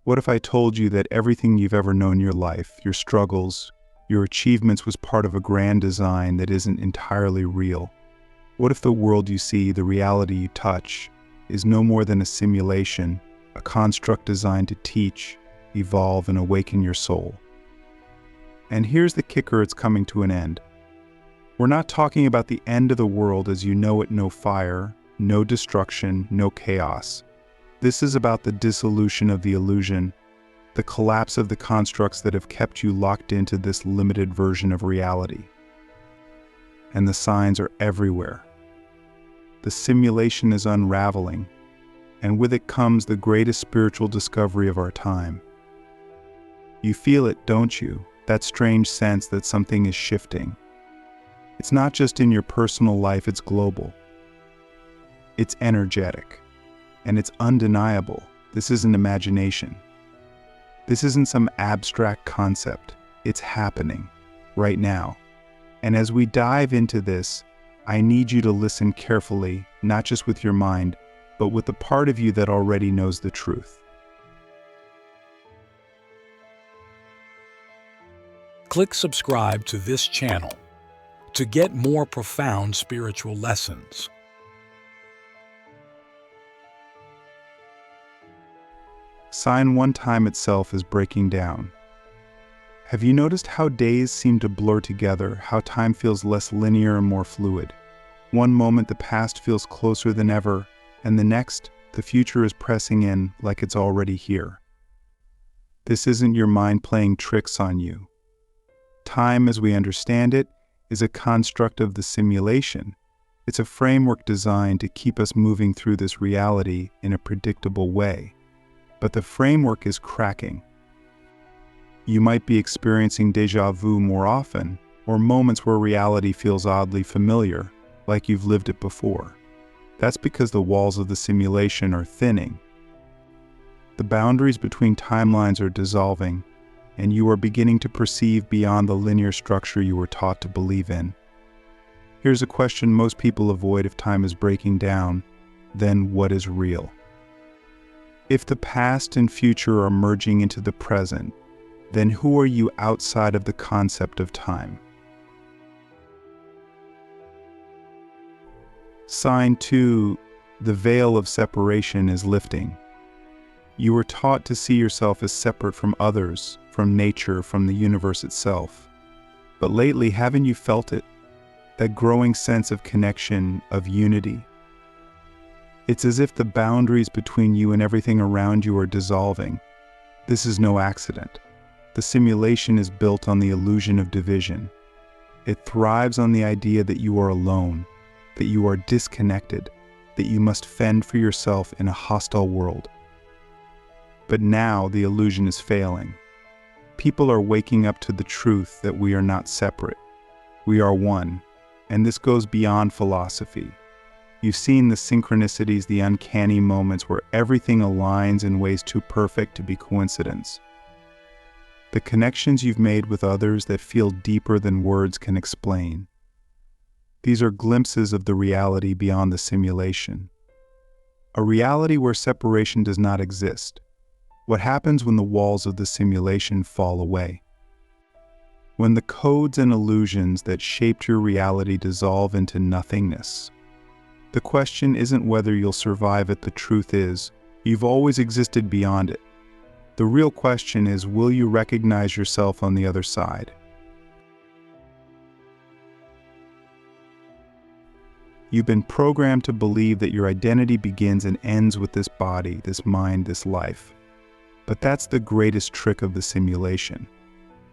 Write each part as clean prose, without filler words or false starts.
What if I told you that everything you've ever known in your life, your struggles, your achievements was part of a grand design that isn't entirely real? What if the world you see, the reality you touch, is no more than a simulation, a construct designed to teach, evolve, and awaken your soul? And here's the kicker: it's coming to an end. We're not talking about the end of the world as you know it, no fire, no destruction, no chaos. This is about the dissolution of the illusion, the collapse of the constructs that have kept you locked into this limited version of reality. And the signs are everywhere. The simulation is unraveling, and with it comes the greatest spiritual discovery of our time. You feel it, don't you? That strange sense that something is shifting. It's not just in your personal life, it's global. It's energetic, and it's undeniable. This isn't imagination. This isn't some abstract concept. It's happening right now. And as we dive into this, I need you to listen carefully, not just with your mind, but with the part of you that already knows the truth. Click subscribe to this channel to get more profound spiritual lessons. Sign 1, time itself is breaking down. Have you noticed how days seem to blur together, how time feels less linear and more fluid? One moment the past feels closer than ever, and the next, the future is pressing in like it's already here. This isn't your mind playing tricks on you. Time, as we understand it, is a construct of the simulation. It's a framework designed to keep us moving through this reality in a predictable way. But the framework is cracking. You might be experiencing déjà vu more often, or moments where reality feels oddly familiar, like you've lived it before. That's because the walls of the simulation are thinning. The boundaries between timelines are dissolving, and you are beginning to perceive beyond the linear structure you were taught to believe in. Here's a question most people avoid: if time is breaking down, then what is real? If the past and future are merging into the present, then who are you outside of the concept of time? Sign 2, the veil of separation is lifting. You were taught to see yourself as separate from others, from nature, from the universe itself. But lately, haven't you felt it? That growing sense of connection, of unity. It's as if the boundaries between you and everything around you are dissolving. This is no accident. The simulation is built on the illusion of division. It thrives on the idea that you are alone, that you are disconnected, that you must fend for yourself in a hostile world. But now the illusion is failing. People are waking up to the truth that we are not separate. We are one, and this goes beyond philosophy. You've seen the synchronicities, the uncanny moments where everything aligns in ways too perfect to be coincidence. The connections you've made with others that feel deeper than words can explain. These are glimpses of the reality beyond the simulation. A reality where separation does not exist. What happens when the walls of the simulation fall away? When the codes and illusions that shaped your reality dissolve into nothingness. The question isn't whether you'll survive it, the truth is, you've always existed beyond it. The real question is, will you recognize yourself on the other side? You've been programmed to believe that your identity begins and ends with this body, this mind, this life. But that's the greatest trick of the simulation.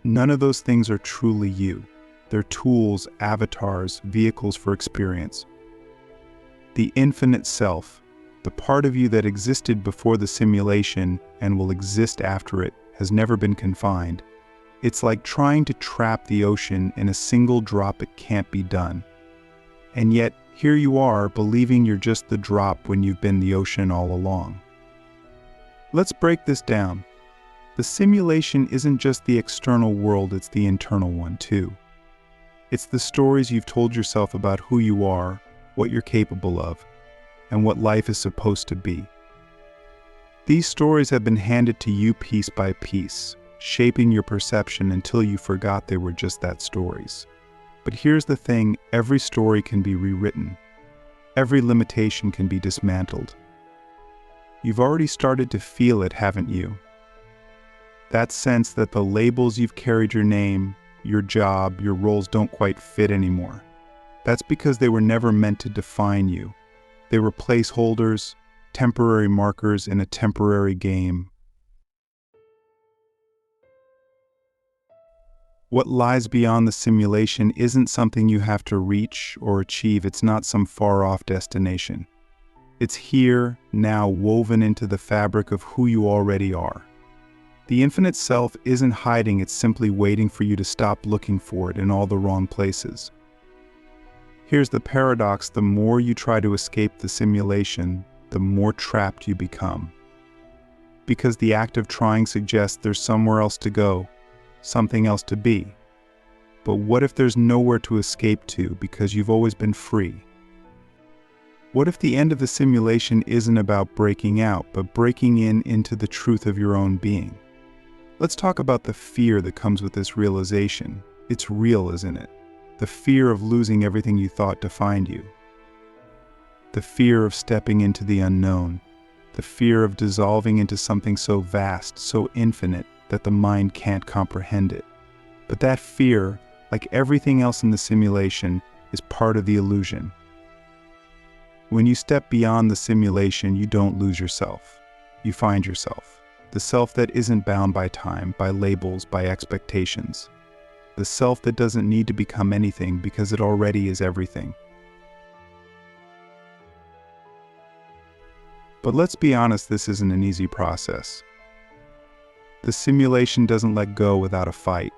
None of those things are truly you. They're tools, avatars, vehicles for experience. The infinite self, the part of you that existed before the simulation and will exist after it, has never been confined. It's like trying to trap the ocean in a single drop. It can't be done. And yet, here you are, believing you're just the drop when you've been the ocean all along. Let's break this down. The simulation isn't just the external world, it's the internal one too. It's the stories you've told yourself about who you are, what you're capable of, and what life is supposed to be. These stories have been handed to you piece by piece, shaping your perception until you forgot they were just that, stories. But here's the thing, every story can be rewritten. Every limitation can be dismantled. You've already started to feel it, haven't you? That sense that the labels you've carried your name, your job, your roles don't quite fit anymore. That's because they were never meant to define you. They were placeholders, temporary markers in a temporary game. What lies beyond the simulation isn't something you have to reach or achieve. It's not some far-off destination. It's here, now, woven into the fabric of who you already are. The infinite self isn't hiding, it's simply waiting for you to stop looking for it in all the wrong places. Here's the paradox: the more you try to escape the simulation, the more trapped you become. Because the act of trying suggests there's somewhere else to go, something else to be. But what if there's nowhere to escape to because you've always been free? What if the end of the simulation isn't about breaking out, but breaking into the truth of your own being? Let's talk about the fear that comes with this realization. It's real, isn't it? The fear of losing everything you thought defined you. The fear of stepping into the unknown. The fear of dissolving into something so vast, so infinite, that the mind can't comprehend it. But that fear, like everything else in the simulation, is part of the illusion. When you step beyond the simulation, you don't lose yourself. You find yourself. The self that isn't bound by time, by labels, by expectations. The self that doesn't need to become anything because it already is everything. But let's be honest, this isn't an easy process. The simulation doesn't let go without a fight.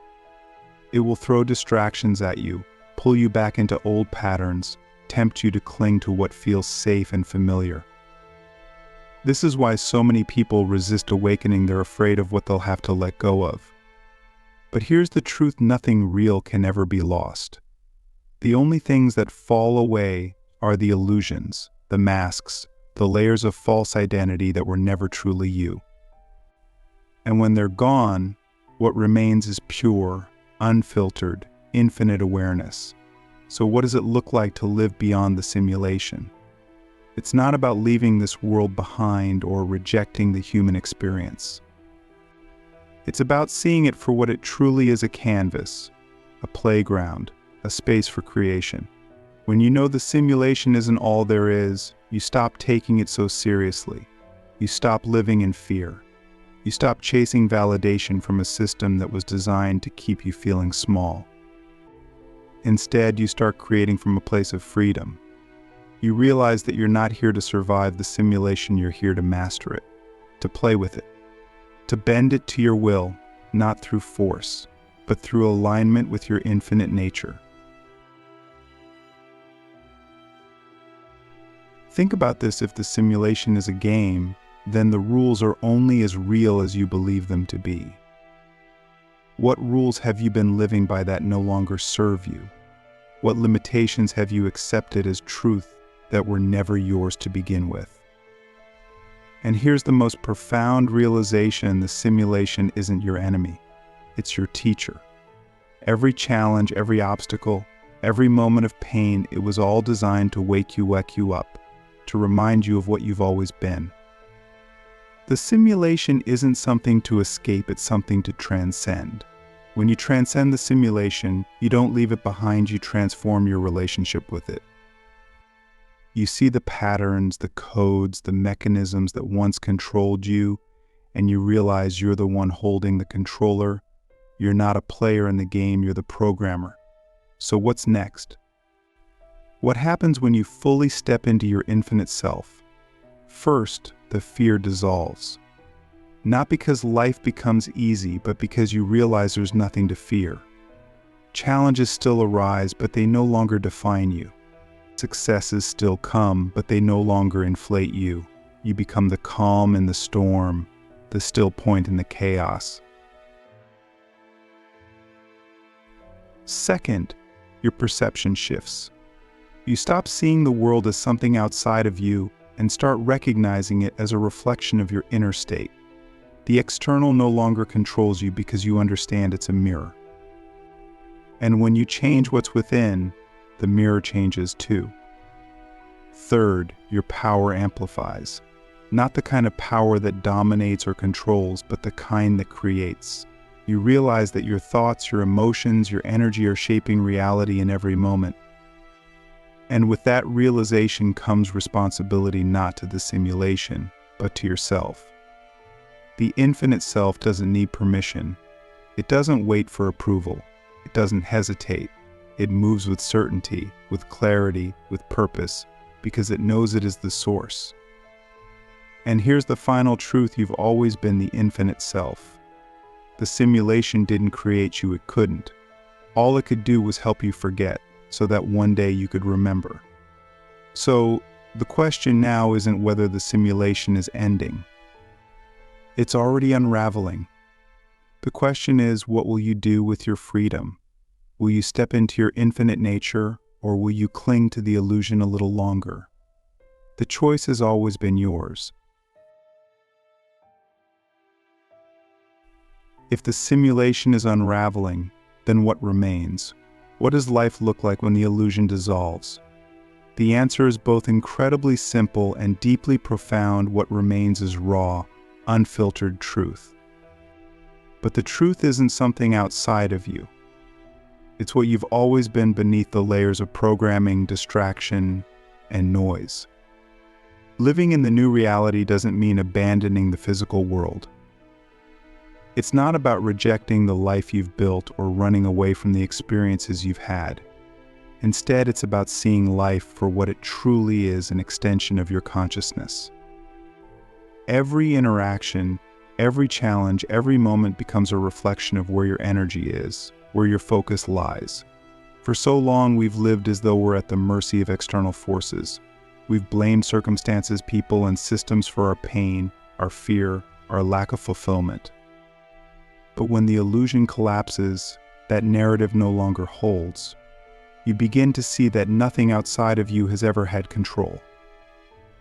It will throw distractions at you, pull you back into old patterns, tempt you to cling to what feels safe and familiar. This is why so many people resist awakening. They're afraid of what they'll have to let go of. But here's the truth: nothing real can ever be lost. The only things that fall away are the illusions, the masks, the layers of false identity that were never truly you. And when they're gone, what remains is pure, unfiltered, infinite awareness. So what does it look like to live beyond the simulation? It's not about leaving this world behind or rejecting the human experience. It's about seeing it for what it truly is: a canvas, a playground, a space for creation. When you know the simulation isn't all there is, you stop taking it so seriously. You stop living in fear. You stop chasing validation from a system that was designed to keep you feeling small. Instead, you start creating from a place of freedom. You realize that you're not here to survive the simulation, you're here to master it, to play with it, to bend it to your will, not through force, but through alignment with your infinite nature. Think about this: if the simulation is a game, then the rules are only as real as you believe them to be. What rules have you been living by that no longer serve you? What limitations have you accepted as truth that were never yours to begin with? And here's the most profound realization: the simulation isn't your enemy, it's your teacher. Every challenge, every obstacle, every moment of pain, it was all designed to wake you up, to remind you of what you've always been. The simulation isn't something to escape, it's something to transcend. When you transcend the simulation, you don't leave it behind, you transform your relationship with it. You see the patterns, the codes, the mechanisms that once controlled you, and you realize you're the one holding the controller. You're not a player in the game, you're the programmer. So what's next? What happens when you fully step into your infinite self? First, the fear dissolves. Not because life becomes easy, but because you realize there's nothing to fear. Challenges still arise, but they no longer define you. Successes still come, but they no longer inflate you. You become the calm in the storm, the still point in the chaos. Second, your perception shifts. You stop seeing the world as something outside of you and start recognizing it as a reflection of your inner state. The external no longer controls you because you understand it's a mirror. And when you change what's within, the mirror changes too. Third, your power amplifies. Not the kind of power that dominates or controls, but the kind that creates. You realize that your thoughts, your emotions, your energy are shaping reality in every moment. And with that realization comes responsibility not to the simulation, but to yourself. The infinite self doesn't need permission. It doesn't wait for approval. It doesn't hesitate. It moves with certainty, with clarity, with purpose, because it knows it is the source. And here's the final truth: you've always been the infinite self. The simulation didn't create you, it couldn't. All it could do was help you forget, so that one day you could remember. So, the question now isn't whether the simulation is ending. It's already unraveling. The question is, what will you do with your freedom? Will you step into your infinite nature, or will you cling to the illusion a little longer? The choice has always been yours. If the simulation is unraveling, then what remains? What does life look like when the illusion dissolves? The answer is both incredibly simple and deeply profound. What remains is raw, unfiltered truth. But the truth isn't something outside of you. It's what you've always been beneath the layers of programming, distraction, and noise. Living in the new reality doesn't mean abandoning the physical world. It's not about rejecting the life you've built or running away from the experiences you've had. Instead, it's about seeing life for what it truly is, an extension of your consciousness. Every interaction, every challenge, every moment becomes a reflection of where your energy is, where your focus lies. For so long, we've lived as though we're at the mercy of external forces. We've blamed circumstances, people, and systems for our pain, our fear, our lack of fulfillment. But when the illusion collapses, that narrative no longer holds. You begin to see that nothing outside of you has ever had control.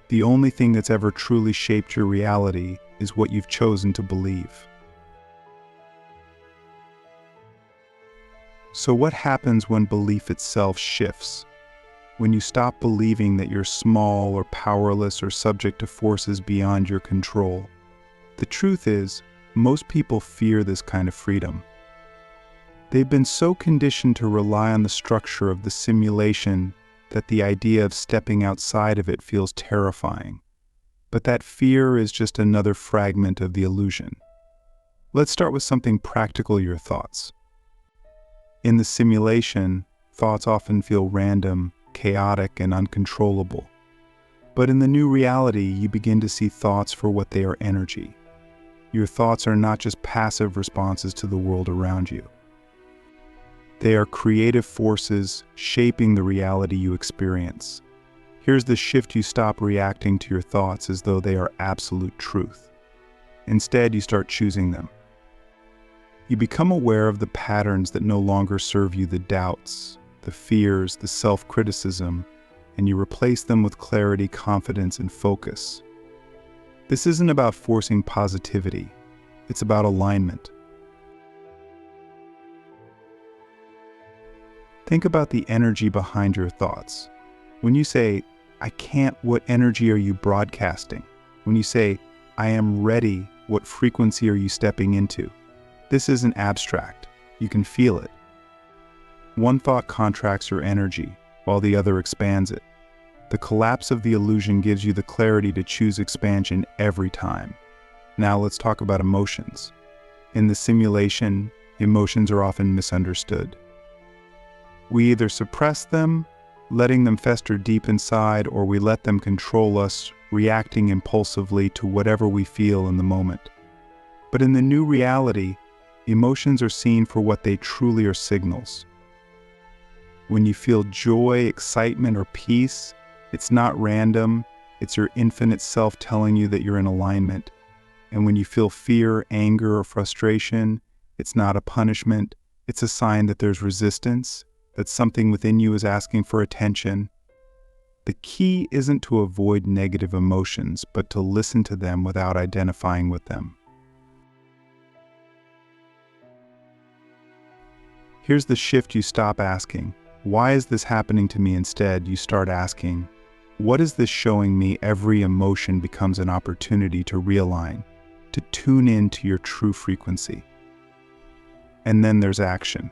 The only thing that's ever truly shaped your reality is what you've chosen to believe. So what happens when belief itself shifts? When you stop believing that you're small or powerless or subject to forces beyond your control? The truth is, most people fear this kind of freedom. They've been so conditioned to rely on the structure of the simulation that the idea of stepping outside of it feels terrifying. But that fear is just another fragment of the illusion. Let's start with something practical: your thoughts. In the simulation, thoughts often feel random, chaotic, and uncontrollable. But in the new reality, you begin to see thoughts for what they are: energy. Your thoughts are not just passive responses to the world around you. They are creative forces shaping the reality you experience. Here's the shift: you stop reacting to your thoughts as though they are absolute truth. Instead, you start choosing them. You become aware of the patterns that no longer serve you, the doubts, the fears, the self-criticism, and you replace them with clarity, confidence, and focus. This isn't about forcing positivity. It's about alignment. Think about the energy behind your thoughts. When you say, "I can't," what energy are you broadcasting? When you say, "I am ready," what frequency are you stepping into? This isn't abstract. You can feel it. One thought contracts your energy, while the other expands it. The collapse of the illusion gives you the clarity to choose expansion every time. Now let's talk about emotions. In the simulation, emotions are often misunderstood. We either suppress them, letting them fester deep inside, or we let them control us, reacting impulsively to whatever we feel in the moment. But in the new reality, emotions are seen for what they truly are: signals. When you feel joy, excitement, or peace, it's not random. It's your infinite self telling you that you're in alignment. And when you feel fear, anger, or frustration, it's not a punishment. It's a sign that there's resistance, that something within you is asking for attention. The key isn't to avoid negative emotions, but to listen to them without identifying with them. Here's the shift: you stop asking, "Why is this happening to me?" Instead, you start asking, "What is this showing me?" Every emotion becomes an opportunity to realign, to tune in to your true frequency. And then there's action.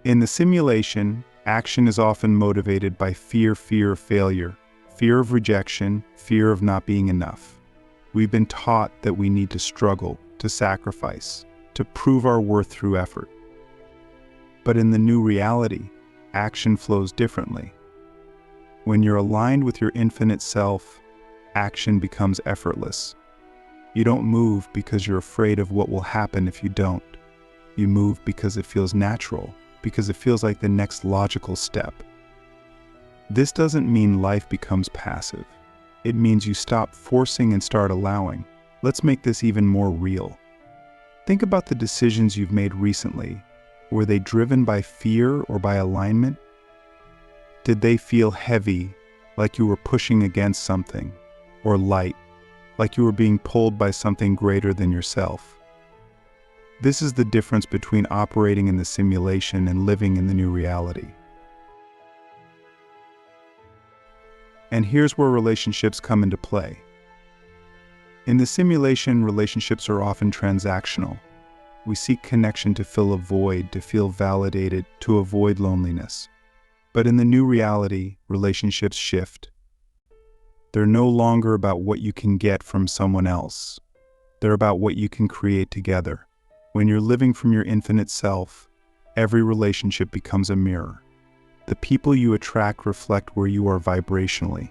In the simulation, action is often motivated by fear of failure, fear of rejection, fear of not being enough. We've been taught that we need to struggle, to sacrifice, to prove our worth through effort. But in the new reality, action flows differently. When you're aligned with your infinite self, action becomes effortless. You don't move because you're afraid of what will happen if you don't. You move because it feels natural, because it feels like the next logical step. This doesn't mean life becomes passive. It means you stop forcing and start allowing. Let's make this even more real. Think about the decisions you've made recently. Were they driven by fear or by alignment? Did they feel heavy, like you were pushing against something, or light, like you were being pulled by something greater than yourself? This is the difference between operating in the simulation and living in the new reality. And here's where relationships come into play. In the simulation, relationships are often transactional. We seek connection to fill a void, to feel validated, to avoid loneliness. But in the new reality, relationships shift. They're no longer about what you can get from someone else. They're about what you can create together. When you're living from your infinite self, every relationship becomes a mirror. The people you attract reflect where you are vibrationally.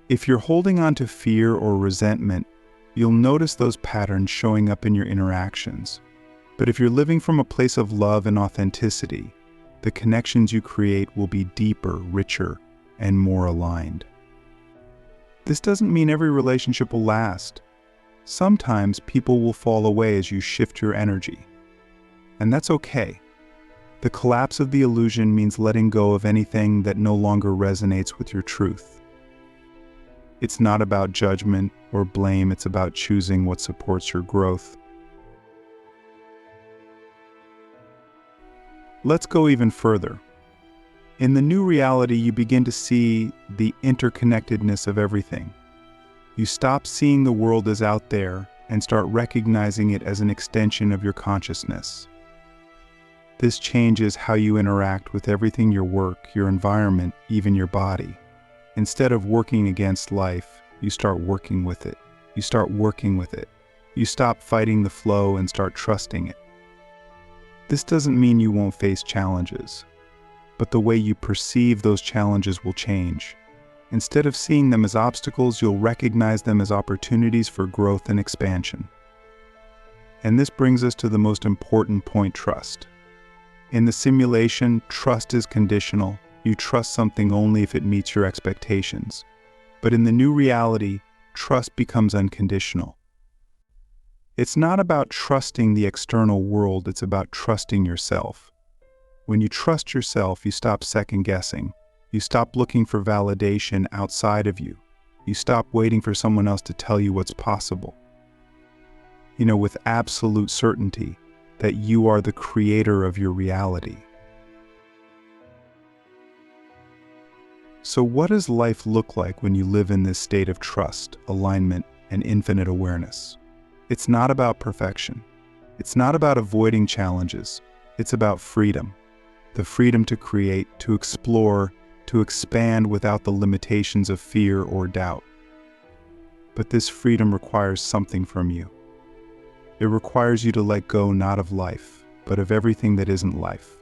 If you're holding on to fear or resentment, you'll notice those patterns showing up in your interactions. But if you're living from a place of love and authenticity, the connections you create will be deeper, richer, and more aligned. This doesn't mean every relationship will last. Sometimes people will fall away as you shift your energy. And that's okay. The collapse of the illusion means letting go of anything that no longer resonates with your truth. It's not about judgment or blame, it's about choosing what supports your growth. Let's go even further. In the new reality, you begin to see the interconnectedness of everything. You stop seeing the world as out there and start recognizing it as an extension of your consciousness. This changes how you interact with everything: your work, your environment, even your body. Instead of working against life, you start working with it. You start working with it. You stop fighting the flow and start trusting it. This doesn't mean you won't face challenges, but the way you perceive those challenges will change. Instead of seeing them as obstacles, you'll recognize them as opportunities for growth and expansion. And this brings us to the most important point: trust. In the simulation, trust is conditional. You trust something only if it meets your expectations. But in the new reality, trust becomes unconditional. It's not about trusting the external world, it's about trusting yourself. When you trust yourself, you stop second-guessing. You stop looking for validation outside of you. You stop waiting for someone else to tell you what's possible. With absolute certainty that you are the creator of your reality. So what does life look like when you live in this state of trust, alignment, and infinite awareness? It's not about perfection. It's not about avoiding challenges. It's about freedom. The freedom to create, to explore, to expand without the limitations of fear or doubt. But this freedom requires something from you. It requires you to let go not of life, but of everything that isn't life.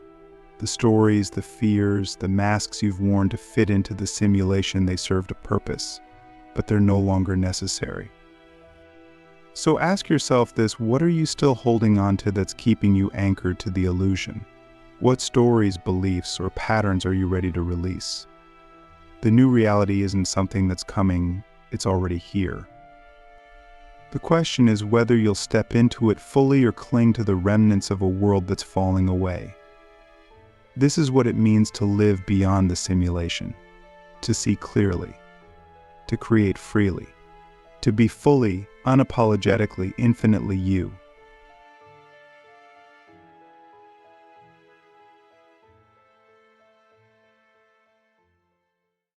The stories, the fears, the masks you've worn to fit into the simulation, they served a purpose, but they're no longer necessary. So ask yourself this: what are you still holding on to that's keeping you anchored to the illusion? What stories, beliefs, or patterns are you ready to release? The new reality isn't something that's coming, it's already here. The question is whether you'll step into it fully or cling to the remnants of a world that's falling away. This is what it means to live beyond the simulation. to see clearly, to create freely, to be fully, unapologetically, infinitely you.